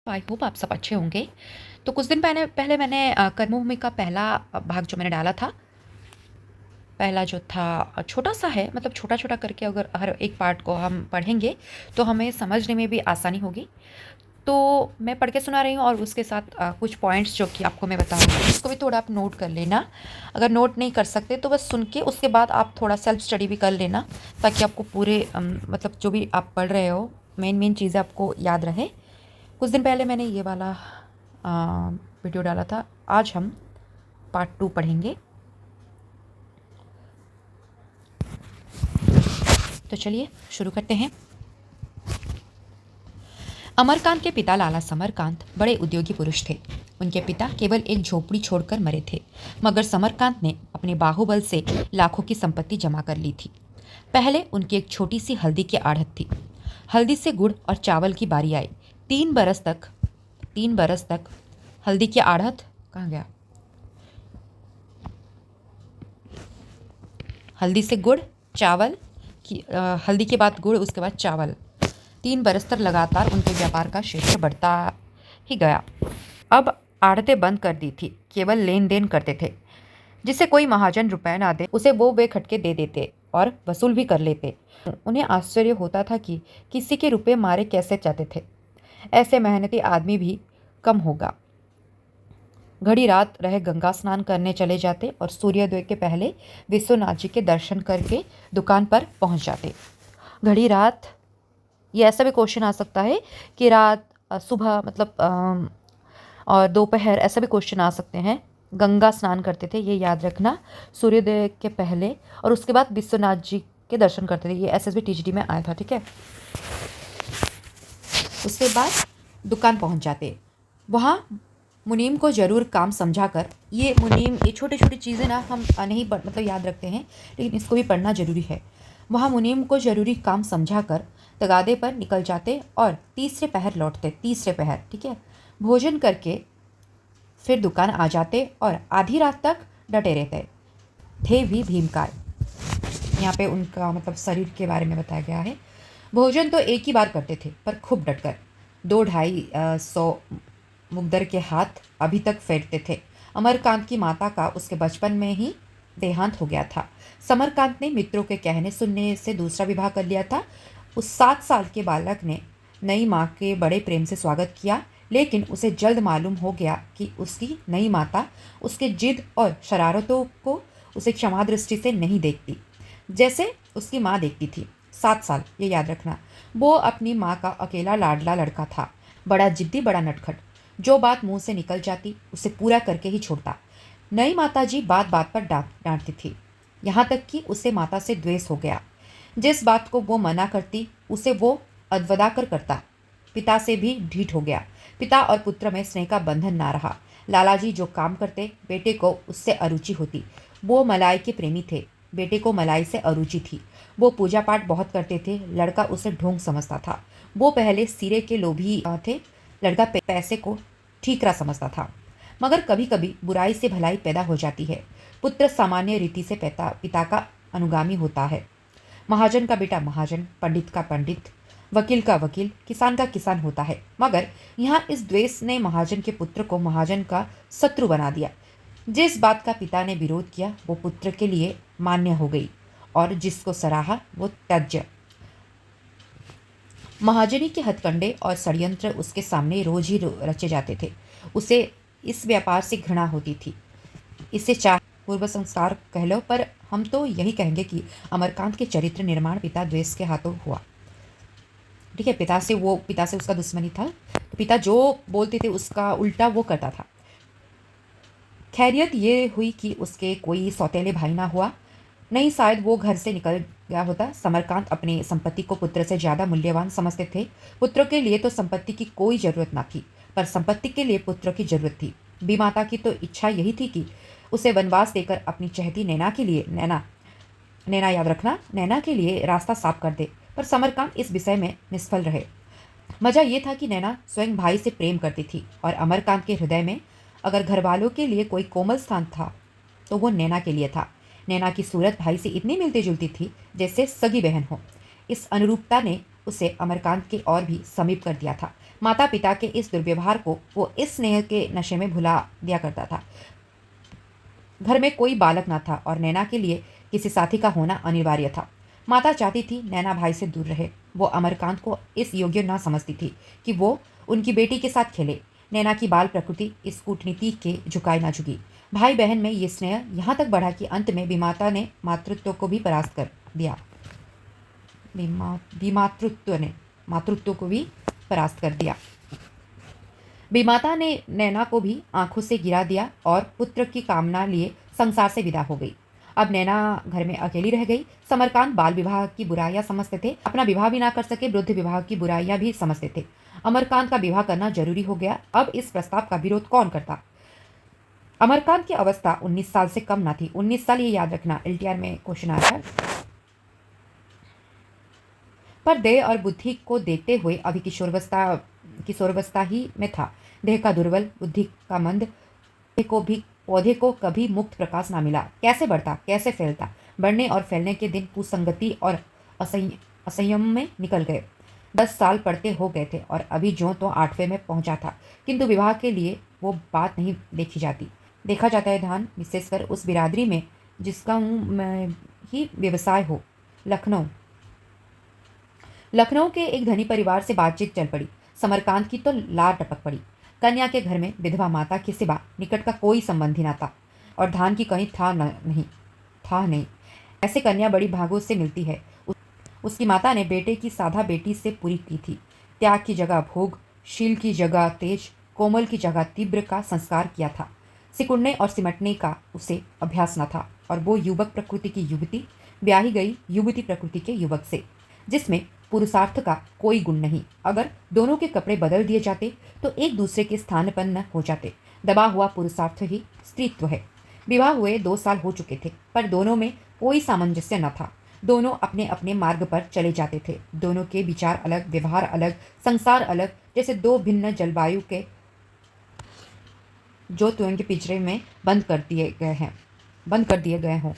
I hope आप सब अच्छे होंगे। तो कुछ दिन पहले पहले मैंने कर्मभूमि का पहला भाग जो मैंने डाला था, पहला जो था छोटा सा है, मतलब छोटा छोटा करके अगर हर एक पार्ट को हम पढ़ेंगे तो हमें समझने में भी आसानी होगी। तो मैं पढ़ के सुना रही हूँ और उसके साथ कुछ पॉइंट्स जो कि आपको मैं बताऊँगी उसको भी थोड़ा आप नोट कर लेना। अगर नोट नहीं कर सकते तो बस सुन के उसके बाद आप थोड़ा सेल्फ स्टडी भी कर लेना, ताकि आपको पूरे मतलब जो भी आप पढ़ रहे हो मेन मेन चीज़ें आपको याद रहे। कुछ दिन पहले मैंने ये वाला वीडियो डाला था। आज हम पार्ट 2 पढ़ेंगे। तो चलिए शुरू करते हैं। अमरकांत के पिता लाला समरकांत बड़े उद्योगी पुरुष थे। उनके पिता केवल एक झोपड़ी छोड़कर मरे थे, मगर समरकांत ने अपने बाहुबल से लाखों की संपत्ति जमा कर ली थी। पहले उनकी एक छोटी सी हल्दी की आढ़त थी। हल्दी से गुड़ और चावल की बारी आई। 3 बरस तक हल्दी की आढ़त कहाँ गया? हल्दी से गुड़, चावल की हल्दी के बाद गुड़, उसके बाद चावल। 3 बरस तक लगातार उनके व्यापार का क्षेत्र बढ़ता ही गया। अब आड़तें बंद कर दी थी, केवल लेन देन करते थे। जिसे कोई महाजन रुपए ना दे उसे वो बेखटके दे देते और वसूल भी कर लेते। उन्हें आश्चर्य होता था कि किसी के रुपए मारे कैसे जाते थे। ऐसे मेहनती आदमी भी कम होगा। घड़ी रात रहे गंगा स्नान करने चले जाते और सूर्योदय के पहले विश्वनाथ जी के दर्शन करके दुकान पर पहुंच जाते। घड़ी रात, ये ऐसा भी क्वेश्चन आ सकता है कि रात, सुबह, मतलब और दोपहर, ऐसा भी क्वेश्चन आ सकते हैं। गंगा स्नान करते थे, ये याद रखना, सूर्योदय के पहले, और उसके बाद विश्वनाथ जी के दर्शन करते थे। ये एसएसबी टीजीडी में आया था, ठीक है। उसके बाद दुकान पहुंच जाते। वहाँ मुनीम को ज़रूर काम समझा कर, ये मुनीम, ये छोटी छोटी चीज़ें ना हम नहीं मतलब याद रखते हैं, लेकिन इसको भी पढ़ना ज़रूरी है। वहाँ मुनीम को ज़रूरी काम समझा कर तगादे पर निकल जाते और तीसरे पहर लौटते। तीसरे पहर, ठीक है। भोजन करके फिर दुकान आ जाते और आधी रात तक डटे रहते थे भी भीमकार। यहाँ पे उनका मतलब शरीर के बारे में बताया गया है। भोजन तो एक ही बार करते थे, पर खूब डटकर। 2-250 मुकद्दर के हाथ अभी तक फेरते थे। अमरकांत की माता का उसके बचपन में ही देहांत हो गया था। समरकांत ने मित्रों के कहने सुनने से दूसरा विवाह कर लिया था। उस 7 साल के बालक ने नई माँ के बड़े प्रेम से स्वागत किया, लेकिन उसे जल्द मालूम हो गया कि उसकी नई माता उसके जिद और शरारतों को उसे क्षमा दृष्टि से नहीं देखती, जैसे उसकी माँ देखती थी। 7 साल, ये याद रखना। वो अपनी माँ का अकेला लाडला लड़का था, बड़ा जिद्दी, बड़ा नटखट। जो बात मुंह से निकल जाती उसे पूरा करके ही छोड़ता। नई माताजी बात बात पर डांटती थी, यहाँ तक कि उसे माता से द्वेष हो गया। जिस बात को वो मना करती उसे वो अदवदा कर करता। पिता से भी ढीठ हो गया। पिता और पुत्र में स्नेह का बंधन ना रहा। लालाजी जो काम करते, बेटे को उससे अरुचि होती। वो मलाई के प्रेमी थे, बेटे को मलाई से अरुचि थी। वो पूजा पाठ बहुत करते थे, लड़का उसे ढोंग समझता था। वो पहले सिरे के लोभी थे, लड़का पैसे को ठीकरा समझता था। मगर कभी कभी बुराई से भलाई पैदा हो जाती है। पुत्र सामान्य रीति से पिता का अनुगामी होता है। महाजन का बेटा महाजन, पंडित का पंडित, वकील का वकील, किसान का किसान होता है। मगर यहाँ इस द्वेष ने महाजन के पुत्र को महाजन का शत्रु बना दिया। जिस बात का पिता ने विरोध किया वो पुत्र के लिए मान्य हो गई, और जिसको सराहा वो त्याज्य। महाजनी के हथकंडे और षड्यंत्र उसके सामने रोज ही रचे जाते थे। उसे इस व्यापार से घृणा होती थी। इसे चाहे पूर्व संस्कार कह लो, पर हम तो यही कहेंगे कि अमरकांत के चरित्र निर्माण पिता द्वेष के हाथों हुआ, ठीक है। पिता से उसका दुश्मनी था, तो पिता जो बोलते थे उसका उल्टा वो करता था। खैरियत ये हुई कि उसके कोई सौतेले भाई ना हुआ, नहीं शायद वो घर से निकल गया होता। समरकांत अपने संपत्ति को पुत्र से ज़्यादा मूल्यवान समझते थे। पुत्र के लिए तो संपत्ति की कोई ज़रूरत ना थी, पर संपत्ति के लिए पुत्र की ज़रूरत थी। बीमाता की तो इच्छा यही थी कि उसे वनवास देकर अपनी चहती नैना के लिए, नैना याद रखना, नैना के लिए रास्ता साफ कर दे। पर समरकांत इस विषय में निष्फल रहे। मजा ये था कि नैना स्वयं भाई से प्रेम करती थी, और अमरकांत के हृदय में अगर घरवालों के लिए कोई कोमल स्थान था तो वो नैना के लिए था। नैना की सूरत भाई से इतनी मिलती जुलती थी जैसे सगी बहन हो। इस अनुरूपता ने उसे अमरकांत के और भी समीप कर दिया था। माता पिता के इस दुर्व्यवहार को वो इस स्नेह के नशे में भुला दिया करता था। घर में कोई बालक न था और नैना के लिए किसी साथी का होना अनिवार्य था। माता चाहती थी नैना भाई से दूर रहे। वो अमरकांत को इस योग्य न समझती थी कि वो उनकी बेटी के साथ खेले। नैना की बाल प्रकृति इस कूटनीति के झुकाए न झुकी। भाई बहन में ये स्नेह यहाँ तक बढ़ा कि अंत में विमाता ने मातृत्व को भी परास्त कर दिया। मातृत्व को भी परास्त कर दिया। विमाता ने नैना को भी आंखों से गिरा दिया और पुत्र की कामना लिए संसार से विदा हो गई। अब नैना घर में अकेली रह गई। समरकांत बाल विवाह की बुराइयां समझते थे, अपना विवाह भी ना कर सके, वृद्ध विवाह की बुराइयां भी समझते थे। अमरकांत का विवाह करना जरूरी हो गया। अब इस प्रस्ताव का विरोध कौन करता? अमरकांत की अवस्था 19 साल से कम ना थी। 19 साल, ये याद रखना, एलटीआर में क्वेश्चन आया है। पर देह और बुद्धि को देखते हुए अभी किशोरावस्था ही में था। देह का दुर्बल, बुद्धि का मंद। पौधे को कभी मुक्त प्रकाश ना मिला। कैसे बढ़ता, कैसे फैलता? बढ़ने और फैलने के दिन कुसंगति और असंयम में निकल गए। 10 साल पढ़ते हो गए थे और अभी जो तो 8वें में पहुंचा था। किंतु विवाह के लिए वो बात नहीं देखा जाता है ध्यान, विशेषकर उस बिरादरी में जिसका ही व्यवसाय हो। लखनऊ के एक धनी परिवार से बातचीत चल पड़ी। समरकांत की तो लार टपक पड़ी। कन्या के घर में विधवा माता के सिवा निकट का कोई संबंधी न था और धान की कहीं नहीं। ऐसे कन्या बड़ी भागों से मिलती है। उसकी माता ने बेटे की साधा बेटी से पूरी की थी। त्याग की जगह भोग, शील की जगह तेज, कोमल की जगह तीव्र का संस्कार किया था। सिकुड़ने और सिमटने का उसे अभ्यास न था और वो युवक प्रकृति की युवती ब्याही गई युवती प्रकृति के युवक से, जिसमें पुरुषार्थ का कोई गुण नहीं। अगर दोनों के कपड़े बदल दिए जाते तो एक दूसरे के स्थान पर न हो जाते। दबा हुआ पुरुषार्थ ही स्त्रीत्व है। विवाह हुए 2 साल हो चुके थे, पर दोनों में कोई सामंजस्य न था। दोनों अपने अपने मार्ग पर चले जाते थे। दोनों के विचार अलग, व्यवहार अलग, संसार अलग, जैसे दो भिन्न जलवायु के जो तुरंग के पिंजरे में बंद कर दिए गए हों।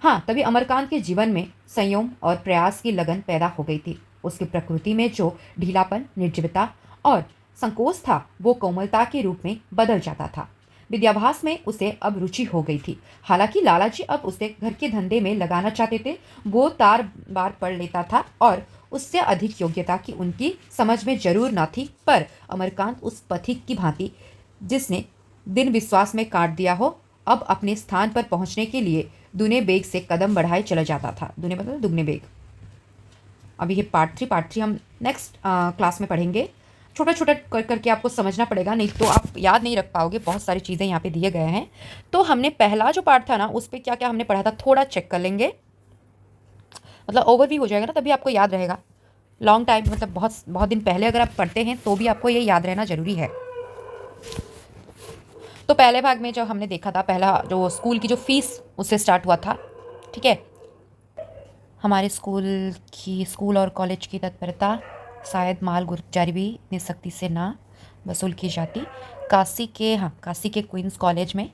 हाँ, तभी अमरकांत के जीवन में संयम और प्रयास की लगन पैदा हो गई थी। उसकी प्रकृति में जो ढीलापन, निर्जीवता और संकोच था, वो कोमलता के रूप में बदल जाता था। विद्याभ्यास में उसे अब रुचि हो गई थी। हालांकि लालाजी अब उसे घर के धंधे में लगाना चाहते थे। वो तार बार पढ़ लेता था और उससे अधिक योग्यता की उनकी समझ में जरूर न थी, पर अमरकांत उस पथिक की भांति जिसने दिन विश्वास में काट दिया हो, अब अपने स्थान पर पहुंचने के लिए दुने बेग से कदम बढ़ाए चला जाता था। दुने मतलब दुगने बेग। अभी ये पार्ट थ्री हम नेक्स्ट क्लास में पढ़ेंगे। छोटा छोटा करके आपको समझना पड़ेगा, नहीं तो आप याद नहीं रख पाओगे। बहुत सारी चीज़ें यहाँ पे दिए गए हैं। तो हमने पहला जो पार्ट था ना, उस पर क्या क्या हमने पढ़ा था थोड़ा चेक कर लेंगे, मतलब ओवरव्यू हो जाएगा ना, तभी आपको याद रहेगा। लॉन्ग टाइम मतलब बहुत दिन पहले अगर आप पढ़ते हैं तो भी आपको ये याद रहना जरूरी है। तो पहले भाग में जो हमने देखा था, पहला जो स्कूल की जो फीस उससे स्टार्ट हुआ था, ठीक है। हमारे स्कूल और कॉलेज की तत्परता, शायद माल गुजारी भी इतनी सख्ती से ना वसूल की जाती। काशी के क्वींस कॉलेज में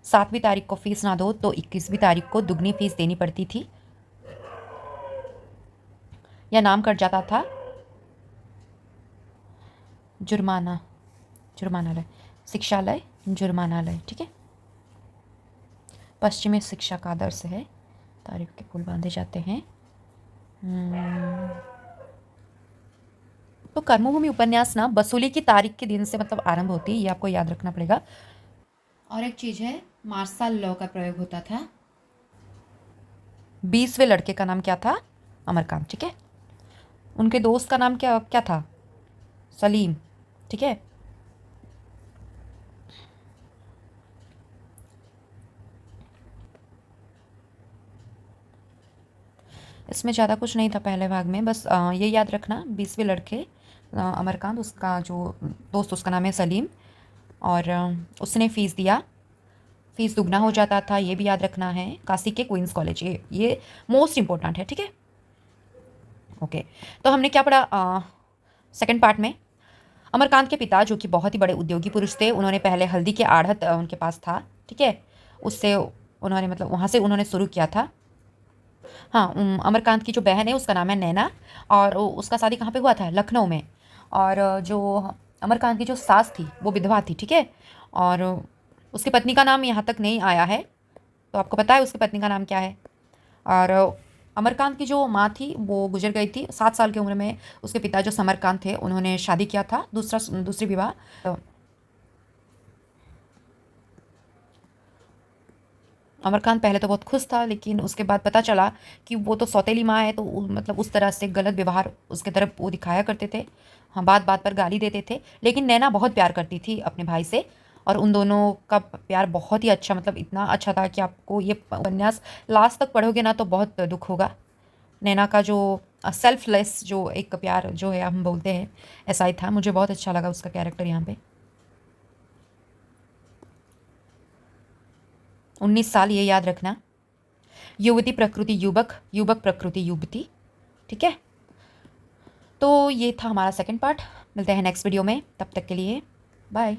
7वीं तारीख को फीस ना दो तो 21वीं तारीख को दुगनी फीस देनी पड़ती थी। या नाम कट जाता था जुर्मानालय, शिक्षालय, जुर्मानालय, ठीक है। पश्चिमी शिक्षा का आदर्श है। तारीख के पुल बांधे जाते हैं। तो कर्मभूमि उपन्यास ना वसूली की तारीख के दिन से मतलब आरंभ होती है, ये आपको याद रखना पड़ेगा। और एक चीज है, मार्शल लॉ का प्रयोग होता था। 20वें लड़के का नाम क्या था? अमरकांत, ठीक है। उनके दोस्त का नाम क्या था? सलीम, ठीक है। इसमें ज़्यादा कुछ नहीं था पहले भाग में, बस ये याद रखना 20वें लड़के अमरकांत, उसका जो दोस्त उसका नाम है सलीम, और उसने फ़ीस दिया, फ़ीस दुगना हो जाता था, ये भी याद रखना है। काशी के क्वींस कॉलेज, ये मोस्ट इम्पोर्टेंट है, ठीक है। ओके, तो हमने क्या पढ़ा सेकंड पार्ट में? अमरकांत के पिता जो कि बहुत ही बड़े उद्योगी पुरुष थे, उन्होंने पहले हल्दी के आढ़त उनके पास था, ठीक है। उससे उन्होंने मतलब वहाँ से उन्होंने शुरू किया था। हाँ, अमरकांत की जो बहन है उसका नाम है नैना, और उसका शादी कहाँ पे हुआ था? लखनऊ में। और जो अमरकांत की जो सास थी वो विधवा थी, ठीक है। और उसकी पत्नी का नाम यहाँ तक नहीं आया है, तो आपको पता है उसकी पत्नी का नाम क्या है। और अमरकांत की जो माँ थी वो गुजर गई थी 7 साल की उम्र में। उसके पिता जो समरकांत थे उन्होंने शादी किया था, दूसरी विवाह। अमरकांत पहले तो बहुत खुश था, लेकिन उसके बाद पता चला कि वो तो सौतेली माँ है, तो मतलब उस तरह से गलत व्यवहार उसके तरफ वो दिखाया करते थे। हाँ, बात बात पर गाली देते थे। लेकिन नैना बहुत प्यार करती थी अपने भाई से, और उन दोनों का प्यार बहुत ही अच्छा, मतलब इतना अच्छा था कि आपको ये उपन्यास लास्ट तक पढ़ोगे ना तो बहुत दुख होगा। नैना का जो सेल्फलेस जो एक प्यार जो है हम बोलते हैं, ऐसा ही था। मुझे बहुत अच्छा लगा उसका कैरेक्टर यहाँ पे। 19 साल, ये याद रखना। युवती प्रकृति युवक, युवक प्रकृति युवती, ठीक है। तो ये था हमारा सेकंड पार्ट। मिलते हैं नेक्स्ट वीडियो में, तब तक के लिए बाय।